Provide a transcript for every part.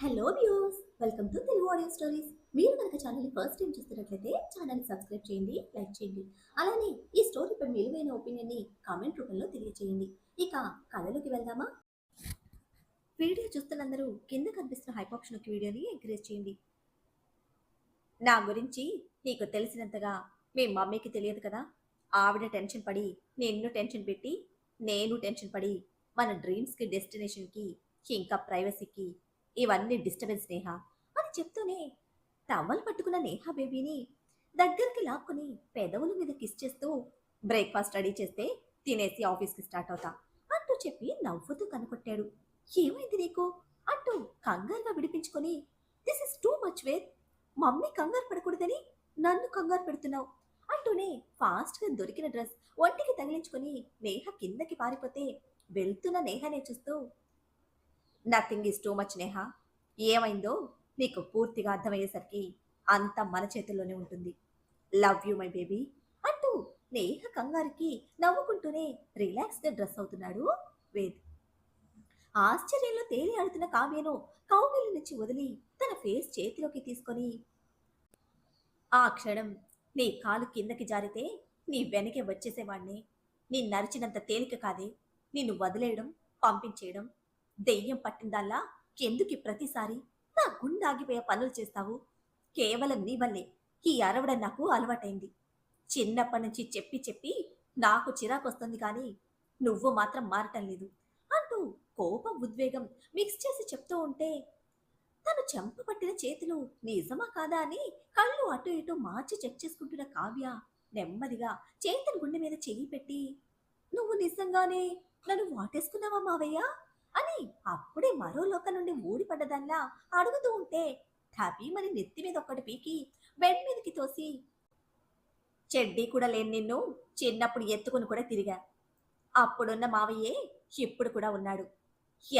Hello views, welcome to Telugu audio stories. మీరు కనుక ఛానల్ని ఫస్ట్ టైం చూస్తున్నట్లయితే ఛానల్ని సబ్స్క్రైబ్ చేయండి, లైక్ చేయండి. అలానే ఈ స్టోరీపై మీ విలువైన ఒపీనియన్ని కామెంట్ రూపంలో తెలియజేయండి. ఇక కథలోకి వెళ్దామా? వీడియో చూస్తున్నందరూ కింద కనిపిస్తున్న హైప్ ఆప్షన్ ఒక వీడియోని ఎంకరేజ్ చేయండి. నా గురించి నీకు తెలిసినంతగా మీ మమ్మీకి తెలియదు కదా. ఆవిడ టెన్షన్ పడి నిన్ను టెన్షన్ పెట్టి, నేను టెన్షన్ పడి మన డ్రీమ్స్కి, డెస్టినేషన్కి, ఇంకా ప్రైవసీకి ఇవన్నీ డిస్టర్బెన్స్ నేహ అని చెప్తూనే టవల్ పట్టుకున్న నేహ బేబీని దగ్గరికి లాక్కుని పెదవుల మీద కిస్ చేస్తూ బ్రేక్ఫాస్ట్ రెడీ చేస్తే తినేసి ఆఫీస్కి స్టార్ట్ అవుతా అంటూ చెప్పి నవ్వుతూ కనుకొట్టాడు. ఏమైంది నీకు అంటూ కంగారుగా విడిపించుకొని, this is too much where, mummy కంగారు పడకూడదని నన్ను కంగారు పెడుతున్నావు అంటూనే ఫాస్ట్గా దొరికిన డ్రెస్ ఒంటికి తగిలించుకొని నేహ కిందకి పారిపోతే వెళ్తున్న నేహనే చూస్తూ, nothing is too much Neha, ఏమైందో నీకు పూర్తిగా అర్థమయ్యేసరికి అంత మన చేతుల్లోనే ఉంటుంది. లవ్ యూ మై బేబీ అంటూ నేహ కంగారుకి నవ్వుకుంటూనే రిలాక్స్గా డ్రెస్ అవుతున్నాడు వేద్. ఆశ్చర్యంలో తేలి ఆడుతున్న కావ్యను కౌగిలి నుంచి వదిలి తన ఫేస్ చేతిలోకి తీసుకొని, ఆ క్షణం నీ కాలు కిందకి జారితే నీ వెనకే వచ్చేసేవాణ్ణి. నీ నరిచినంత తేలిక కాదే నిన్ను వదిలేయడం, పంపించేయడం. దెయ్యం పట్టిందల్లా ఎందుకు ప్రతిసారి నా గుండె ఆగిపోయే పనులు చేస్తావు? కేవలం నీ వల్లే ఈ అరవడం నాకు అలవాటైంది. చిన్నప్పటి నుంచి చెప్పి చెప్పి నాకు చిరాకొస్తుంది కానీ నువ్వు మాత్రం మారటం లేదు అంటూ కోపం, ఉద్వేగం మిక్స్ చేసి చెప్తూ ఉంటే తను చెంపపట్టిన చేతులు నిజమా కాదా అని కళ్ళు అటు ఇటు మార్చి చెక్ చేసుకుంటున్న కావ్య నెమ్మదిగా చేతన్ గుండె మీద చెయ్యి పెట్టి, నువ్వు నిజంగానే నన్ను వాటేసుకున్నావా మావయ్య అని అప్పుడే మరో లోకం నుండి ఊడిపడ్డదల్లా అడుగుతూ ఉంటే టపీమని నెత్తి మీద ఒక్కటి పీకి బెడ్ మీదకి తోసి, చెడ్డీ కూడా లేని నిన్ను చిన్నప్పుడు ఎత్తుకుని కూడా తిరిగా. అప్పుడున్న మావయ్యే ఇప్పుడు కూడా ఉన్నాడు.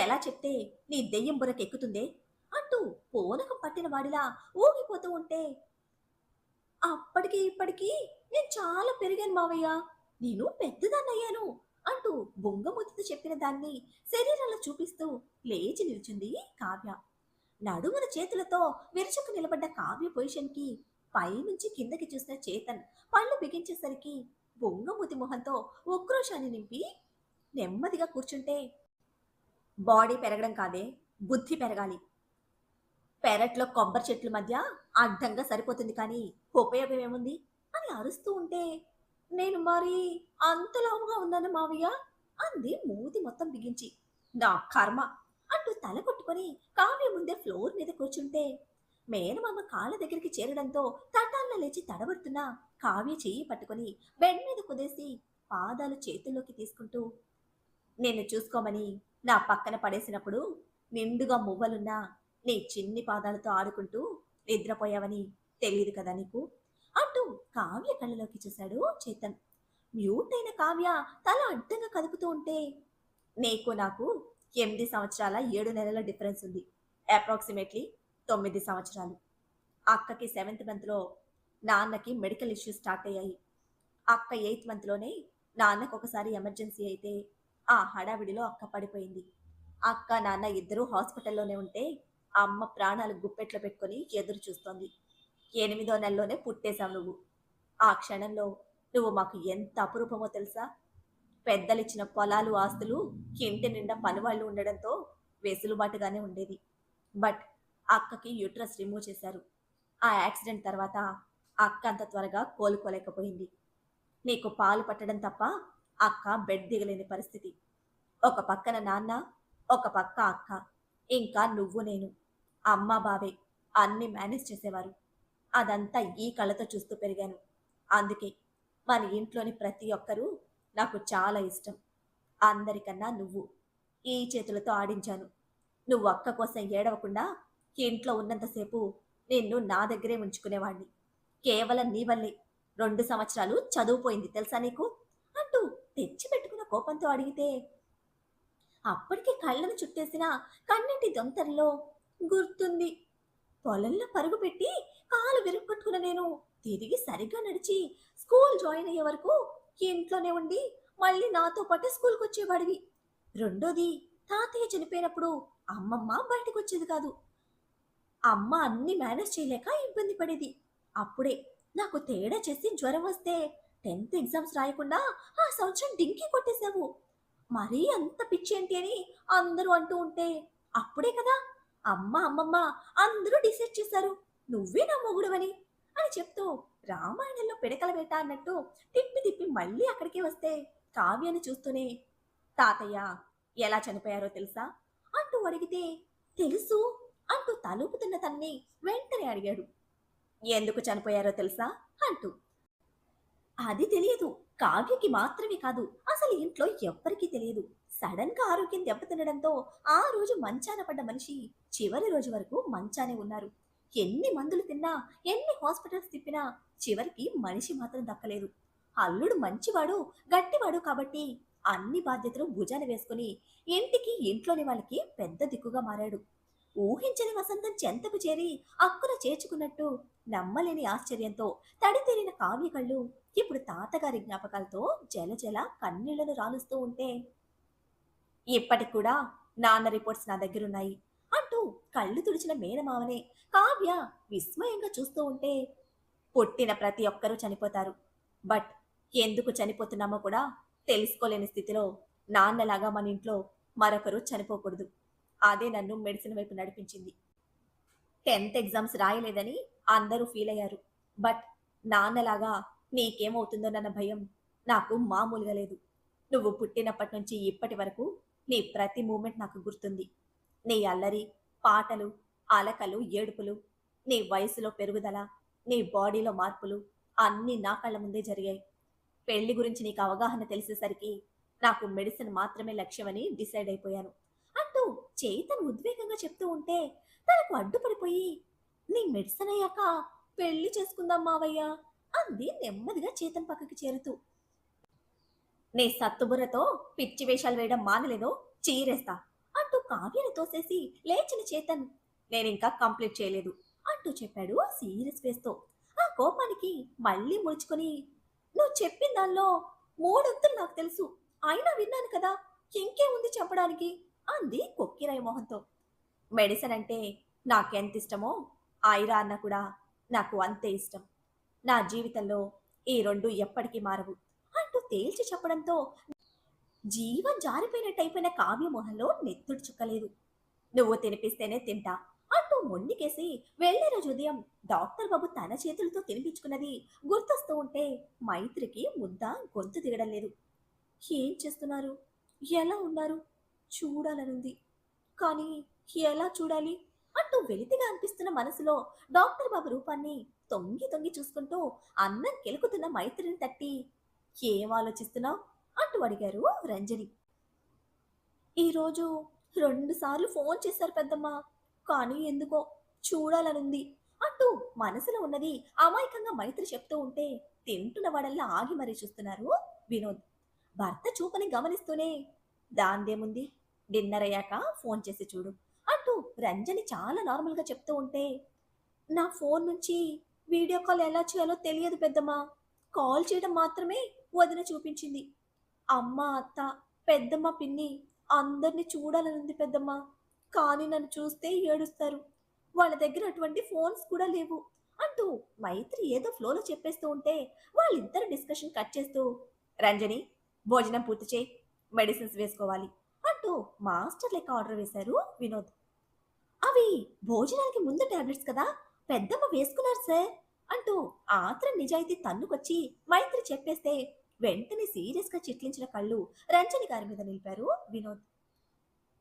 ఎలా చెప్తే నీ దెయ్యం బుర్రకెక్కుతుందే అంటూ పూనకం పట్టిన వాడిలా ఊగిపోతూ ఉంటే, అప్పటికి ఇప్పటికీ నేను చాలా పెరిగాను మావయ్య, నేను పెద్దదాన్నయ్యాను అంటూ బొంగమూతితో చెప్పిన దాన్ని శరీరంలో చూపిస్తూ లేచి నిల్చుంది కావ్య. నడుమున చేతులతో విరుచుకు నిలబడ్డ కావ్య పొజిషన్కి పైనుంచి కిందకి చూసిన చేతన్ పళ్ళు బిగించేసరికి బొంగమూతి మొహంతో ఉక్రోషాన్ని నింపి నెమ్మదిగా కూర్చుంటే, బాడీ పెరగడం కాదే, బుద్ధి పెరగాలి. పెరట్లో కొబ్బరి చెట్ల మధ్య అడ్డంగా సరిపోతుంది కానీ ఉపయోగం ఏముంది అని అరుస్తూ ఉంటే, నేను మరి అంత లావుగా ఉన్నాను మావయ్య అంది మూతి మొత్తం బిగించి. నా కర్మ అంటూ తల కొట్టుకొని కావ్య ముందే ఫ్లోర్ మీద కూర్చుంటే మేనమామ కాళ్ళ దగ్గరికి చేరడంతో తటాన్న లేచి తడబడుతున్నా కావ్య చెయ్యి పట్టుకొని బెడ్ మీద కుదేసి పాదాలు చేతుల్లోకి తీసుకుంటూ, నిన్ను చూసుకోమని నా పక్కన పడేసినప్పుడు నిండుగా మువ్వలున్నా నీ చిన్ని పాదాలతో ఆడుకుంటూ నిద్రపోయావని తెలియదు కదా నీకు అంటూ కావ్య కళ్ళలోకి చూశాడు చేతన్. మ్యూట్ అయిన కావ్య తల అడ్డంగా కదుపుతూ ఉంటే, నీకు నాకు 8 సంవత్సరాల 7 నెలల డిఫరెన్స్ ఉంది. అప్రాక్సిమేట్లీ 9 సంవత్సరాలు. అక్కకి 7th మంత్లో నాన్నకి మెడికల్ ఇష్యూస్ స్టార్ట్ అయ్యాయి. అక్క 8th మంత్లోనే నాన్నకు ఒకసారి ఎమర్జెన్సీ అయితే ఆ హడావిడిలో అక్క పడిపోయింది. అక్క నాన్న ఇద్దరూ హాస్పిటల్లోనే ఉంటే అమ్మ ప్రాణాలు గుప్పెట్లో పెట్టుకొని ఎదురు చూస్తోంది. 8వ నెలలోనే పుట్టేశావు నువ్వు. ఆ క్షణంలో నువ్వు మాకు ఎంత అపురూపమో తెలుసా. పెద్దలిచ్చిన పొలాలు, ఆస్తులు, ఇంటి నిండా పనివాళ్ళు ఉండడంతో వెసులుబాటుగానే ఉండేది. బట్ అక్కకి యూట్రస్ రిమూవ్ చేశారు. ఆ యాక్సిడెంట్ తర్వాత అక్క అంత త్వరగా కోలుకోలేకపోయింది. నీకు పాలు పట్టడం తప్ప అక్క బెడ్ దిగలేని పరిస్థితి. ఒక పక్కన నాన్న, ఒక పక్క అక్క, ఇంకా నువ్వు నేను, అమ్మ బావే అన్ని మేనేజ్ చేసేవారు. అదంతా ఈ కళ్ళతో చూస్తూ పెరిగాను. అందుకే మన ఇంట్లోని ప్రతి ఒక్కరూ నాకు చాలా ఇష్టం. అందరికన్నా నువ్వు ఈ చేతులతో ఆడించాను. నువ్వు అక్క కోసం ఏడవకుండా ఇంట్లో ఉన్నంతసేపు నిన్ను నా దగ్గరే ఉంచుకునేవాణ్ణి. కేవలం నీ వల్లే 2 సంవత్సరాలు చదువుపోయింది తెలుసా నీకు అంటూ తెచ్చిపెట్టుకున్న కోపంతో అడిగితే, అప్పటికి కళ్ళను చుట్టేసిన కన్నీటి దొంతరలో, గుర్తుంది, పొలంలో పరుగు పెట్టి కాలు విరుక్కొట్టుకున్న నేను తిరిగి సరిగ్గా నడిచి స్కూల్ జాయిన్ అయ్యే వరకు ఇంట్లోనే ఉండి మళ్ళీ నాతో పాటు స్కూల్కి వచ్చేవాడివి. రెండోది, తాతయ్య చనిపోయినప్పుడు అమ్మమ్మ బయటకు వచ్చేది కాదు. అమ్మ అన్ని మేనేజ్ చేయలేక ఇబ్బంది పడేది. అప్పుడే నాకు తేడా చేసి జ్వరం వస్తే 10th ఎగ్జామ్స్ రాయకుండా ఆ సంవత్సరం డింకీ కొట్టేశావు. మరీ అంత పిచ్చేంటి అని అందరూ అంటూ ఉంటే, అప్పుడే కదా అమ్మ, అమ్మమ్మ అందరూ డిసైడ్ చేశారు. నువ్వే నా మొగుడువని అని చెప్తూ రామాయణంలో పిడకల వేట అన్నట్టు తిప్పి తిప్పి మళ్ళీ అక్కడికే వస్తే కావ్యాన్ని చూస్తూనే తాతయ్య ఎలా చనిపోయారో తెలుసా అంటూ అడిగితే తెలుసు అంటూ తలూపుతున్న తన్ని వెంటనే అడిగాడు. ఎందుకు చనిపోయారో తెలుసా అంటూ. అది తెలియదు. కావ్యకి మాత్రమే కాదు, అసలు ఇంట్లో ఎవ్వరికీ తెలియదు. సడన్ గా ఆరోగ్యం దెబ్బతినడంతో ఆ రోజు మంచాన పడ్డ మనిషి చివరి రోజు వరకు మంచానే ఉన్నారు. ఎన్ని మందులు తిన్నా, ఎన్ని హాస్పిటల్స్ తిప్పినా చివరికి మనిషి మాత్రం దక్కలేదు. అల్లుడు మంచివాడు, గట్టివాడు కాబట్టి అన్ని బాధ్యతలు భుజాన వేసుకుని ఇంటికి, ఇంట్లోని వాళ్ళకి పెద్ద దిక్కుగా మారాడు. ఊహించని వసంతం చెంతకు చేరి అక్కున చేర్చుకున్నట్టు నమ్మలేని ఆశ్చర్యంతో తడితేరిన కావ్య కళ్ళు ఇప్పుడు తాతగారి జ్ఞాపకాలతో జలజల కన్నీళ్లను రాలుస్తూ ఉంటే, ఇప్పటికి కూడా నాన్న రిపోర్ట్స్ నా దగ్గరున్నాయి అంటూ కళ్ళు తుడిచిన మేనమావనే కావ్య విస్మయంగా చూస్తూ ఉంటే, పుట్టిన ప్రతి ఒక్కరూ చనిపోతారు. బట్ ఎందుకు చనిపోతున్నామో కూడా తెలుసుకోలేని స్థితిలో నాన్నలాగా మన ఇంట్లో మరొకరు చనిపోకూడదు. అదే నన్ను మెడిసిన్ వైపు నడిపించింది. 10th ఎగ్జామ్స్ రాయలేదని అందరూ ఫీల్ అయ్యారు. బట్ నాన్నలాగా నీకేమవుతుందోనన్న భయం నాకు మామూలుగా లేదు. నువ్వు పుట్టినప్పటి నుంచి ఇప్పటి వరకు నీ ప్రతి మూమెంట్ నాకు గుర్తుంది. నీ అల్లరి, పాటలు, అలకలు, ఏడుపులు, నీ వయసులో పెరుగుదల, నీ బాడీలో మార్పులు అన్నీ నా కళ్ళ ముందే జరిగాయి. పెళ్లి గురించి నీకు అవగాహన తెలిసేసరికి నాకు మెడిసిన్ మాత్రమే లక్ష్యమని డిసైడ్ అయిపోయాను అంటూ చేతన్ ఉద్వేగంగా చెప్తూ ఉంటే తనకు అడ్డుపడిపోయి, నీ మెడిసిన్ అయ్యాక పెళ్లి చేసుకుందాం మావయ్య అంది నెమ్మదిగా చేతన్ పక్కకి చేరుతూ. నీ సత్తుబుర్రతో పిచ్చి వేషాలు వేయడం మానలేదో చీరేస్తా అంటూ కావ్యను తోసేసి లేచిన చేతన్, నేనింకా కంప్లీట్ చేయలేదు అంటూ చెప్పాడు సీరియస్ ఫేస్ తో. ఆ కోపానికి మళ్ళీ ముడుచుకొని, నువ్వు చెప్పిన దానిలో మూడొంతులు నాకు తెలుసు, అయినా విన్నాను కదా, ఇంకేముంది చెప్పడానికి అంది కొక్కిరాయి మొహంతో. మెడిసిన్ అంటే నాకెంత ఇష్టమో ఐరా అన్న కూడా నాకు అంతే ఇష్టం. నా జీవితంలో ఈ రెండు ఎప్పటికీ మారవు అంటూ తేల్చి చెప్పడంతో జీవం జారిపోయినట్టయిపోయిన కావ్య మొహంలో నెత్తుడు చుక్కలేదు. నువ్వు తినిపిస్తేనే తింటా అంటూ మొండికేసి వెళ్లే రోజు ఉదయం డాక్టర్ బాబు తన చేతులతో తినిపించుకున్నది గుర్తొస్తూ ఉంటే మైత్రికి ముద్ద గొంతు దిగడం లేదు. ఏం చేస్తున్నారు, ఎలా ఉన్నారు చూడాలనుంది, కానీ ఎలా చూడాలి అంటూ వెలితిగా అనిపిస్తున్న మనసులో డాక్టర్ బాబు రూపాన్ని తొంగి తొంగి చూసుకుంటూ అన్నం కెలుకుతున్న మైత్రిని తట్టి, ఏం ఆలోచిస్తున్నావు అంటూ అడిగారు రంజని. ఈరోజు 2 సార్లు ఫోన్ చేశారు పెద్దమ్మ, కానీ ఎందుకో చూడాలనుంది అంటూ మనసులో ఉన్నది అమాయకంగా మైత్రి చెప్తూ ఉంటే తింటున్న వాడల్లా ఆగి మరీ చూస్తున్నారు వినోద్. భర్త చూపుని గమనిస్తూనే, దాందేముంది, డిన్నర్ అయ్యాక ఫోన్ చేసి చూడు అంటూ రంజని చాలా నార్మల్గా చెప్తూ ఉంటే, నా ఫోన్ నుంచి వీడియో కాల్ ఎలా చేయాలో తెలియదు పెద్దమ్మా, కాల్ చేయడం మాత్రమే వదిన చూపించింది. అమ్మ, అత్త, పెద్దమ్మ, పిన్ని అందరినీ చూడాలనుంది పెద్దమ్మ, కానీ నన్ను చూస్తే ఏడుస్తారు, వాళ్ళ దగ్గర అటువంటి ఫోన్స్ కూడా లేవు అంటూ మైత్రి ఏదో ఫ్లోలో చెప్పేస్తూ ఉంటే వాళ్ళిద్దరు డిస్కషన్ కట్ చేస్తూ, రంజని భోజనం పూర్తి చేయి, మెడిసిన్స్ వేసుకోవాలి అంటూ మాస్టర్ లెక్క ఆర్డర్ వేశారు వినోద్. అవి భోజనానికి ముందు టాబ్లెట్స్ కదా, పెద్దమ్మ వేసుకున్నారు సార్ అంటూ ఆత్రం నిజాయితీ తన్నుకొచ్చి మైత్రి చెప్పేస్తే వెంటనే సీరియస్ గా చిట్లించిన కళ్ళు రంజని గారి మీద నిలిపారు వినోద్.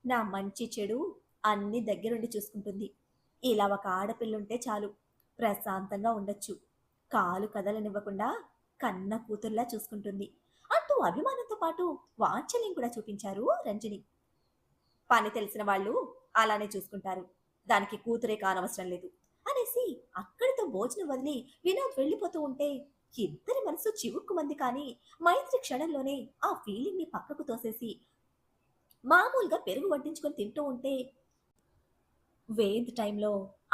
నా మంచి చెడు అన్ని దగ్గరుండి చూసుకుంటుంది. ఇలా ఒక ఆడపిల్లుంటే చాలు, ప్రశాంతంగా ఉండొచ్చు, కాలు కదలనివ్వకుండా కన్న కూతుర్లా చూసుకుంటుంది అంటూ అభిమానంతో పాటు వాత్సల్యం కూడా చూపించారు రంజని. పని తెలిసిన వాళ్ళు అలానే చూసుకుంటారు, దానికి కూతురే కానవసరం లేదు అనేసి అక్కడితో భోజనం వదిలి వినోద్ వెళ్ళిపోతూ ఉంటే ఇద్దరి మనసు చివుక్కుమంది. కానీ మైత్రి క్షణంలోనే ఆ ఫీలింగ్ ని పక్కకు తోసేసి మామూలుగా పెరుగు వడ్డించుకొని తింటూ ఉంటే, వేద్ టైంలో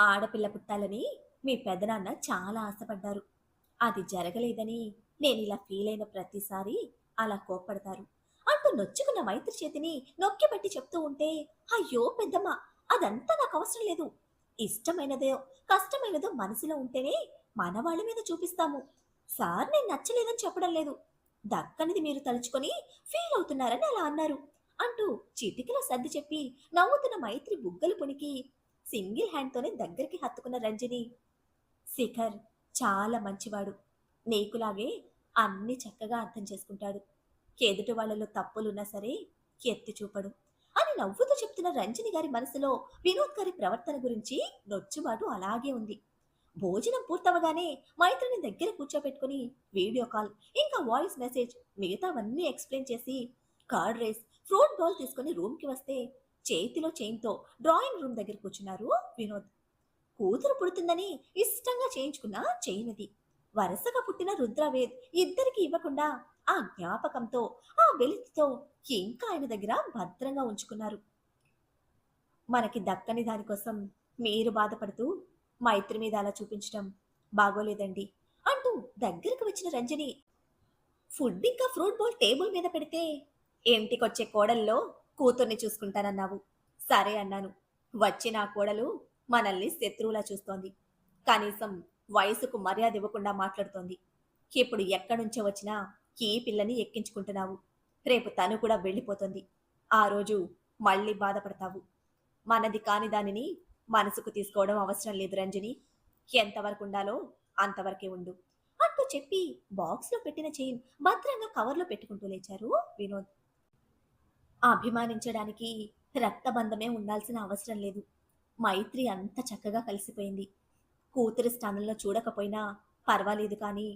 ఆడపిల్ల పుట్టాలని మీ పెదనాన్న చాలా ఆశపడ్డారు, అది జరగలేదని నేను ఇలా ఫీల్ అయిన ప్రతిసారి అలా కోప్పడతారు అంటూ నొచ్చుకున్న మైత్రి చేతిని నొక్కిపెట్టి చెప్తూ ఉంటే, అయ్యో పెద్దమ్మ, అదంతా నాకు అవసరం లేదు, ఇష్టమైనదో కష్టమైనదో మనసులో ఉంటేనే మన వాళ్ళ మీద చూపిస్తాము. సార్ నేను నచ్చలేదని చెప్పడం లేదు. దక్కనిది మీరు తలుచుకొని ఫీల్ అవుతున్నారని అలా అన్నారు అంటూ చిటికలో సర్ది చెప్పి నవ్వుతున్న మైత్రి బుగ్గలు పుణికి సింగిల్ హ్యాండ్తోనే దగ్గరికి హత్తుకున్న రంజని. శిఖర్ చాలా మంచివాడు. నీకులాగే అన్ని చక్కగా అర్థం చేసుకుంటాడు. ఎదుటి వాళ్ళలో తప్పులున్నా సరే ఎత్తి చూపడు అని నవ్వుతూ చెప్తున్న రంజని గారి మనసులో వినోద్ గారి ప్రవర్తన గురించి నొచ్చుబాటు అలాగే ఉంది. భోజనం పూర్తవగానే మైత్రిని దగ్గర కూర్చోబెట్టుకుని వీడియో కాల్ ఇంకా వాయిస్ మెసేజ్ మిగతావన్నీ ఎక్స్ప్లెయిన్ చేసి కార్డ్ రేస్ ఫ్రూట్ బాల్ తీసుకుని రూమ్కి వస్తే చేతిలో చైన్తో డ్రాయింగ్ రూమ్ దగ్గర కూర్చున్నారు వినోద్. కూతురు పుడుతుందని ఇష్టంగా చేయించుకున్న చైనది. వరుసగా పుట్టిన రుద్రవేద్ ఇద్దరికి ఇవ్వకుండా ఆ జ్ఞాపకంతో ఆ వెలితితో ఇంకా ఆయన దగ్గర భద్రంగా ఉంచుకున్నారు. మనకి దక్కని దానికోసం మీరు బాధపడుతూ మైత్రి మీద అలా చూపించడం బాగోలేదండి అంటూ దగ్గరికి వచ్చిన రంజని ఫుడ్ ఇంకా ఫ్రూట్ బౌల్ టేబుల్ మీద పెడితే ఇంటికొచ్చే కోడల్లో కూతుర్ని చూసుకుంటానన్నావు. సరే అన్నాను. వచ్చిన ఆ కోడలు మనల్ని శత్రువులా చూస్తోంది. కనీసం వయసుకు మర్యాద ఇవ్వకుండా మాట్లాడుతోంది. ఇప్పుడు ఎక్కడ్నుంచో వచ్చినా ఈ పిల్లని ఎక్కించుకుంటున్నావు. రేపు తను కూడా వెళ్ళిపోతుంది. ఆ రోజు మళ్ళీ బాధపడతావు. మనది కాని దానిని మనసుకు తీసుకోవడం అవసరం లేదు రంజని. ఎంతవరకు ఉండాలో అంతవరకే ఉండు అంటూ చెప్పి బాక్స్లో పెట్టిన చైన్ భద్రంగా కవర్లో పెట్టుకుంటూ లేచారు వినోద్. అభిమానించడానికి రక్తబంధమే ఉండాల్సిన అవసరం లేదు. మైత్రి అంత చక్కగా కలిసిపోయింది. కూతురి స్థానంలో చూడకపోయినా పర్వాలేదు కానీ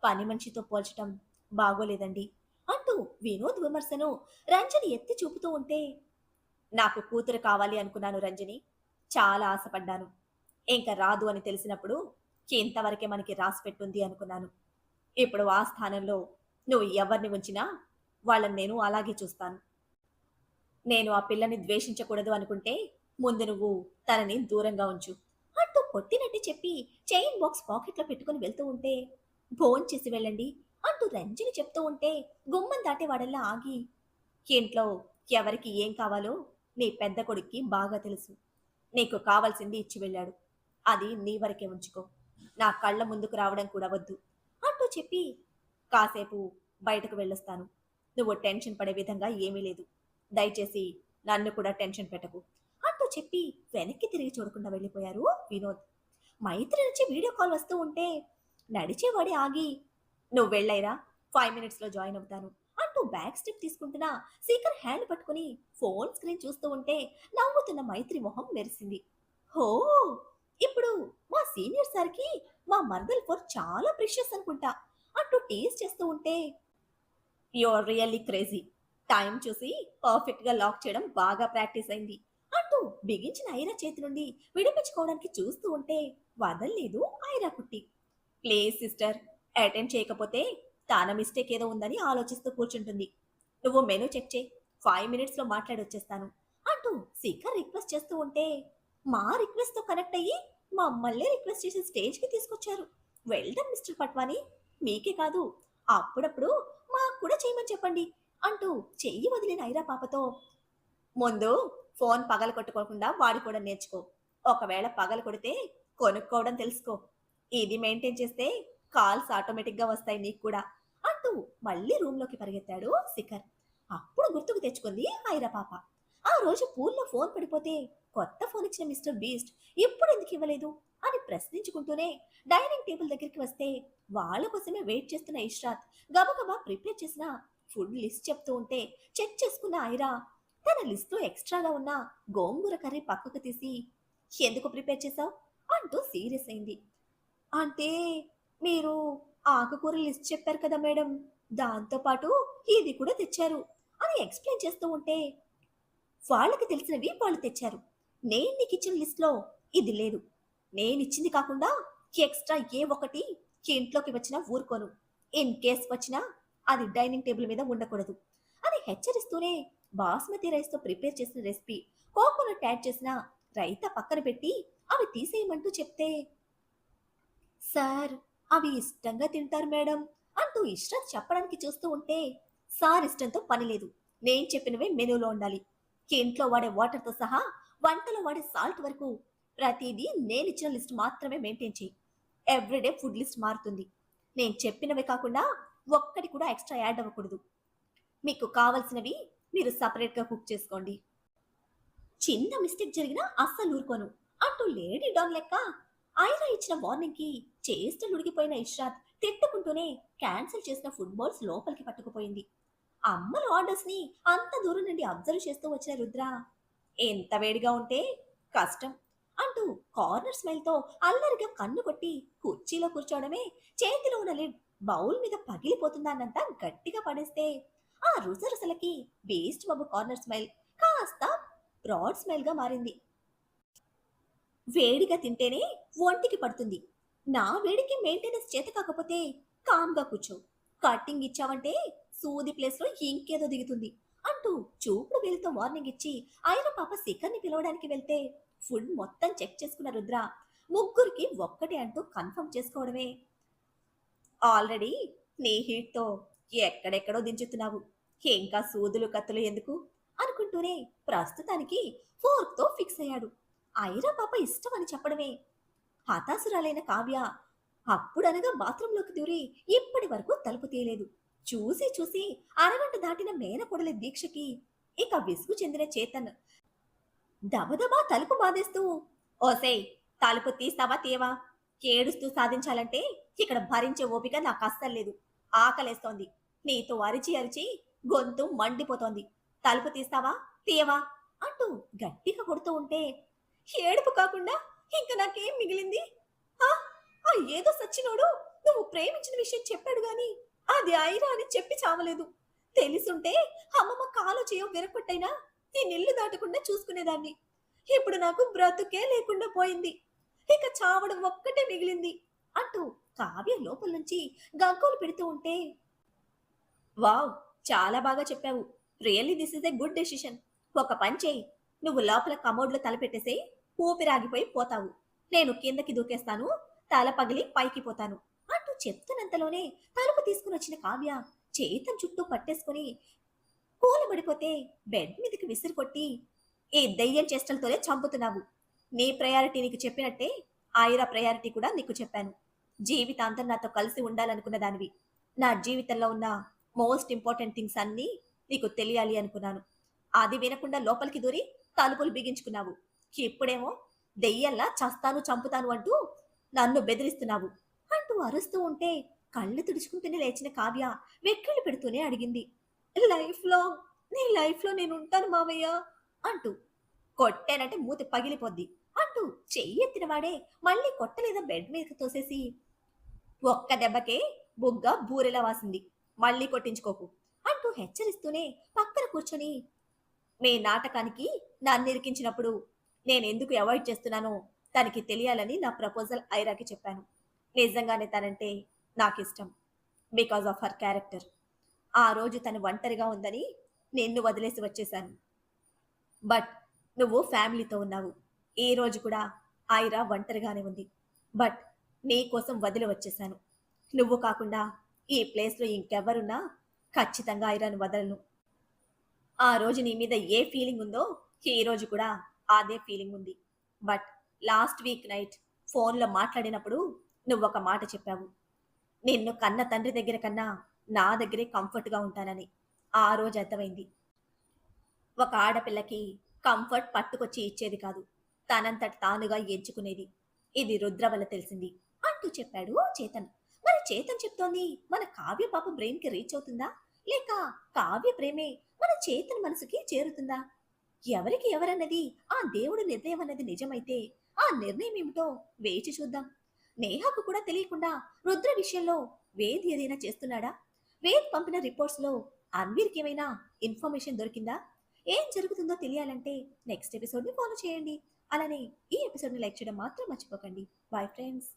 పని మనిషితో పోల్చటం బాగోలేదండి అంటూ వినోద్ విమర్శను రంజని ఎత్తి చూపుతూ ఉంటే నాకు కూతురు కావాలి అనుకున్నాను రంజని. చాలా ఆశపడ్డాను. ఇంక రాదు అని తెలిసినప్పుడు ఇంతవరకే మనకి రాసి పెట్టుంది అనుకున్నాను. ఇప్పుడు ఆ స్థానంలో నువ్వు ఎవరిని ఉంచినా వాళ్ళని నేను అలాగే చూస్తాను. నేను ఆ పిల్లని ద్వేషించకూడదు అనుకుంటే ముందు నువ్వు తనని దూరంగా ఉంచు అంటూ కొట్టినట్టు చెప్పి చైన్ బాక్స్ పాకెట్లో పెట్టుకుని వెళ్తూ ఉంటే భోంచేసి వెళ్ళండి అంటూ రంజని చెప్తూ ఉంటే గుమ్మం దాటేవాడల్లా ఆగి ఇంట్లో ఎవరికి ఏం కావాలో నీ పెద్ద కొడుక్కి బాగా తెలుసు. నీకు కావాల్సింది ఇచ్చి వెళ్ళాడు. అది నీ వరకే ఉంచుకో. నా కళ్ళ ముందుకు రావడం కూడా వద్దు అంటూ చెప్పి కాసేపు బయటకు వెళ్ళొస్తాను. నువ్వు టెన్షన్ పడే విధంగా ఏమీ లేదు. దయచేసి నన్ను కూడా టెన్షన్ పెట్టకు అంటూ చెప్పి వెనక్కి తిరిగి చూడకుండా వెళ్ళిపోయారు వినోద్. మైత్రి నుంచి వీడియో కాల్ వస్తూ ఉంటే నడిచేవాడి ఆగి నువ్వు వెళ్ళైరా 5 minutes జాయిన్ అవుతాను అంటూ బ్యాక్ స్టెప్ తీసుకుంటున్నా శేఖర్ హ్యాండ్ పట్టుకుని ఫోన్ స్క్రీన్ చూస్తూ ఉంటే నవ్వుతున్న మైత్రి మొహం మెరిసింది. హో, ఇప్పుడు మా సీనియర్ సార్కి మా మర్దల్ ఫోర్ చాలా ప్రిషియస్ అనుకుంటా అంటూ టీస్ చేస్తూ ఉంటే యూఆర్ రియల్లీ క్రేజీ. టైం చూసి పర్ఫెక్ట్ గా లాక్ చేయడం బాగా ప్రాక్టీస్ అయింది అంటూ బిగించిన ఐరా చేతి నుండి విడిపించుకోవడానికి చూస్తూ ఉంటే వదల్లేదు ఐరా కుట్టి. ప్లీజ్ సిస్టర్, అటెండ్ చేయకపోతే తన మిస్టేక్ ఏదో ఉందని ఆలోచిస్తూ కూర్చుంటుంది. నువ్వు మెనూ చెక్ చేయి, 5 minutes మాట్లాడొచ్చేస్తాను అంటూ శిఖర్ రిక్వెస్ట్ చేస్తూ ఉంటే మా రిక్వెస్ట్ తో కనెక్ట్ అయ్యి మమ్మల్ని రిక్వెస్ట్ చేసి స్టేజ్ కి తీసుకొచ్చారు. Well done mister Patwani. మీకే కాదు అప్పుడప్పుడు మాకు కూడా చేయమని చెప్పండి అంటూ చెయ్యి వదిలిన ఐరా పాపతో ముందు ఫోన్ పగల కొట్టుకోకుండా వాడుకోవడం నేర్చుకో. ఒకవేళ పగల కొడితే కొనుక్కోవడం తెలుసుకో. ఇది మెయింటైన్ చేస్తే కాల్స్ ఆటోమేటిక్ గా వస్తాయి నీకు కూడా అంటూ మళ్ళీ రూమ్లోకి పరిగెత్తాడు శిఖర్. అప్పుడు గుర్తుకు తెచ్చుకుంది ఐరా పాప. ఆ రోజు పూల్లో ఫోన్ పడిపోతే కొత్త ఫోన్ ఇచ్చిన మిస్టర్ బీస్ట్ ఇప్పుడు ఎందుకు ఇవ్వలేదు అని ప్రశ్నించుకుంటూనే డైనింగ్ టేబుల్ దగ్గరికి వస్తే వాళ్ళ కోసమే వెయిట్ చేస్తున్న ఇష్రాత్ గబగబా ప్రిపేర్ చేసిన ఫుడ్ లిస్ట్ చెప్తూ ఉంటే చెక్ చేసుకున్న ఐరా తన లిస్ట్లో ఎక్స్ట్రాగా ఉన్న గోంగూర కర్రీ పక్కకు తీసి ఎందుకు ప్రిపేర్ చేశావు అంటూ సీరియస్ అయింది. అంటే మీరు ఆకుకూర లిస్ట్ చెప్పారు కదా మేడం, దాంతో పాటు ఇది కూడా తెచ్చారు అని ఎక్స్ప్లెయిన్ చేస్తూ ఉంటే వాళ్ళకి తెలిసినవి వాళ్ళు తెచ్చారు. నేను నీకు ఇచ్చిన లిస్ట్లో ఇది లేదు. నేనిచ్చింది కాకుండా ఎక్స్ట్రా ఏ ఒకటి ఇంట్లోకి వచ్చినా ఊరుకోను. ఇన్ కేస్ వచ్చినా అది డైనింగ్ టేబుల్ మీద ఉండకూడదు అని హెచ్చరిస్తూనే బాస్మతి రైస్తో ప్రిపేర్ చేసిన రెసిపీ కోకోనట్ యాడ్ చేసిన రైతా పక్కన పెట్టి అవి తీసేయమంటూ చెప్తే సార్ అవి ఇష్టంగా తింటారు మేడం అంటూ ఇష్రత్ చెప్పడానికి చూస్తూ ఉంటే సార్ ఇష్టంతో పని లేదు. నేను చెప్పినవే మెనూలో ఉండాలి. ఇంట్లో వాడే వాటర్తో సహా వంటలో వాడే సాల్ట్ వరకు ప్రతిదీ నేనిచ్చిన లిస్ట్ మాత్రమే మెయింటైన్ చెయ్యి. ఎవ్రీడే ఫుడ్ లిస్ట్ మారుతుంది. నేను చెప్పినవే కాకుండా ఒక్కటి కూడా ఎక్స్‌ట్రా యాడ్ అవ్వకూడదు. మీకు కావాల్సినవి మీరు సెపరేట్‌గా కుక్ చేసుకోండి. చిన్న మిస్టేక్ జరిగినా అస్సలు ఊరుకోను అంటూ లేడీ డాగ్ లెక్క ఐరా ఇచ్చిన వార్నింగ్‌కి చేష్టలు ఉడికిపోయిన ఇష్రాత్ తిట్టుకుంటూనే క్యాన్సిల్ చేసిన ఫుడ్ బౌల్స్ లోపలికి పట్టుకుపోయింది. అమ్మల ఆర్డర్స్‌ని అంత దూరం నుండి అబ్జర్వ్ చేస్తూ వచ్చిన రుద్ర, ఎంత వేడిగా ఉంటే కష్టం అంటూ కార్నర్ స్మైల్‌తో అల్లరిగా కన్ను కొట్టి కుర్చీలో కూర్చోవడమే, చేతిలో ఉన్న లిడ్ బౌల్ మీద పగిలిపోతుందన్నంత గట్టిగా పడేస్తే ఆ రుసరుసలకి బేస్ట్ బాబు కార్నర్ స్మైల్ కాస్త బ్రాడ్ స్మైల్‌గా మారింది. వేడిగా తింటేనే ఒంటికి పడుతుంది. నా వేడికి మెయింటెనెన్స్ చేత కాకపోతే కామ్‌గా కూర్చో. కట్టింగ్ ఇచ్చావంటే సూది ప్లేస్‌లో ఇంకేదో దిగుతుంది అంటూ చూపుడు వేలుతో వార్నింగ్ ఇచ్చి ఆయన పాప శిఖర్‌ని పిలవడానికి వెళ్తే ఫుడ్ మొత్తం చెక్ చేసుకున్న రుద్ర ముగ్గురికి ఒక్కటే అంటూ కన్ఫర్మ్ చేసుకోవడమే. ఆల్రెడీ నీ హీట్‌తో ఎక్కడెక్కడో దించుతున్నావు. ఇంకా సూదులు కత్తులు ఎందుకు అనుకుంటూనే ప్రస్తుతానికి ఫోర్క్‌తో ఫిక్స్ అయ్యాడు. ఐరా పాప ఇష్టమని చెప్పడమే. హతాశురాలైన కావ్య అప్పుడనగా బాత్రూంలోకి దూరి ఇప్పటి వరకు తలుపు తీయలేదు. చూసి చూసి అరగంట దాటిన మేనకోడలి దీక్షకి ఇక విసుగు చెందిన చేతన్ దబదబా తలుపు బాధేస్తూ, ఓసేయ్, తలుపు తీస్తావా తీయవా? ఏడుస్తూ సాధించాలంటే ఇక్కడ భరించే ఓపిక నాకు అస్సలు లేదు. ఆకలేస్తోంది. నీతో అరిచి అరిచి గొంతు మండిపోతోంది. తలుపు తీస్తావా తీయవా అంటూ గట్టిగా కొడుతూ ఉంటే ఏడుపు కాకుండా ఇంక నాకేం మిగిలింది? ఆ ఆ ఏదో సచ్చినోడు నువ్వు ప్రేమించిన విషయం చెప్పాడు గాని అది ఐరా అని చెప్పి చావలేదు. తెలిసుంటే అమ్మమ్మ కాలో చేయో విరగొట్టైనా ఈ నిల్లు దాటకుండా చూసుకునేదాన్ని. ఇప్పుడు నాకు బ్రతుకే లేకుండా పోయింది. ఇక చావడం ఒక్కటే మిగిలింది అంటూ కావ్య లోపల నుంచి గగ్గోలు పెడుతూ ఉంటే, వావ్, చాలా బాగా చెప్పావు. Really this is a good decision. ఒక పని చేయి, నువ్వు లోపల కమోడ్లో తలపెట్టేసేయ్. ఊపిరాగిపోయి పోతావు. నేను కిందకి దూకేస్తాను, తల పగిలి పైకి పోతాను అంటూ చెప్తున్నంతలోనే తలుపు తీసుకుని వచ్చిన కావ్య చేతం చుట్టూ పట్టేసుకుని కూలబడిపోతే బెడ్ మీదకి విసిరి కొట్టి, ఈ దెయ్యం చేష్టలతోనే చంపుతున్నావు. నీ ప్రయారిటీ నీకు చెప్పినట్టే ఆయిరా ప్రయారిటీ కూడా నీకు చెప్పాను. జీవితాంతం నాతో కలిసి ఉండాలనుకున్న దానివి. నా జీవితంలో ఉన్న మోస్ట్ ఇంపార్టెంట్ థింగ్స్ అన్నీ నీకు తెలియాలి అనుకున్నాను. అది వినకుండా లోపలికి దూరి తలుపులు బిగించుకున్నావు. ఇప్పుడేమో దెయ్యంలా చస్తాను చంపుతాను అంటూ నన్ను బెదిరిస్తున్నావు అంటూ అరుస్తూ ఉంటే కళ్ళు తుడుచుకుంటూనే లేచిన కావ్య వెక్కిళ్ళు పెడుతూనే అడిగింది, లైఫ్ లాంగ్ నీ లైఫ్ లో నేను ఉంటాను మావయ్య అంటూ. కొట్టానంటే మూతి పగిలిపోద్ది అంటూ చెయ్యెత్తిన వాడే మళ్ళీ కొట్టలేదా బెడ్ మీద తోసేసి, ఒక్క దెబ్బకే బుగ్గ బూరెలా వాసింది. మళ్ళీ కొట్టించుకోకు అంటూ హెచ్చరిస్తూనే పక్కన కూర్చొని, మీ నాటకానికి నన్నిరికించినప్పుడు నేనెందుకు అవాయిడ్ చేస్తున్నానో తనకి తెలియాలని నా ప్రపోజల్ ఐరాకి చెప్పాను. నిజంగానే తనంటే నాకిష్టం. Because of her character. ఆ రోజు తను ఒంటరిగా ఉందని నిన్ను వదిలేసి వచ్చేశాను. బట్ నువ్వు ఫ్యామిలీతో ఉన్నావు. ఈ రోజు కూడా ఐరా ఒంటరిగానే ఉంది. బట్ నీ కోసం వదిలి వచ్చేశాను. నువ్వు కాకుండా ఈ ప్లేస్‌లో ఇంకెవ్వరున్నా ఖచ్చితంగా ఐరాను వదలను. ఆ రోజు నీ మీద ఏ ఫీలింగ్ ఉందో ఈ రోజు కూడా అదే ఫీలింగ్ ఉంది. బట్ లాస్ట్ వీక్ నైట్ ఫోన్‌లో మాట్లాడినప్పుడు నువ్వొక మాట చెప్పావు. నిన్ను కన్న తండ్రి దగ్గర కన్నా నా దగ్గరే కంఫర్ట్‌గా ఉంటానని. ఆ రోజు అర్థమైంది. ఒక ఆడపిల్లకి కంఫర్ట్ పట్టుకొచ్చి ఇచ్చేది కాదు. తనంతట తానుగా ఎంచుకునేది. ఇది రుద్ర వల్ల తెలిసింది అంటూ చెప్పాడు చేతన్. మరి చేతన్ చెప్తోంది మన కావ్య పాప బ్రెయిన్‌కి రీచ్ అవుతుందా? లేక కావ్య ప్రేమే మన చేతన్ మనసుకి చేరుతుందా? ఎవరికి ఎవరన్నది ఆ దేవుడు నిర్ణయం అన్నది నిజమైతే ఆ నిర్ణయం ఏమిటో వేచి చూద్దాం. నేహకు కూడా తెలియకుండా రుద్ర విషయంలో వేద్ ఏదైనా చేస్తున్నాడా? వేద్ పంపిన రిపోర్ట్స్ లో అన్వీర్కి ఏమైనా ఇన్ఫర్మేషన్ దొరికిందా? ఏం జరుగుతుందో తెలియాలంటే నెక్స్ట్ ఎపిసోడ్ ని ఫాలో చేయండి. అలానే ఈ ఎపిసోడ్ ని లైక్ చేయడం మాత్రం మర్చిపోకండి. Bye friends.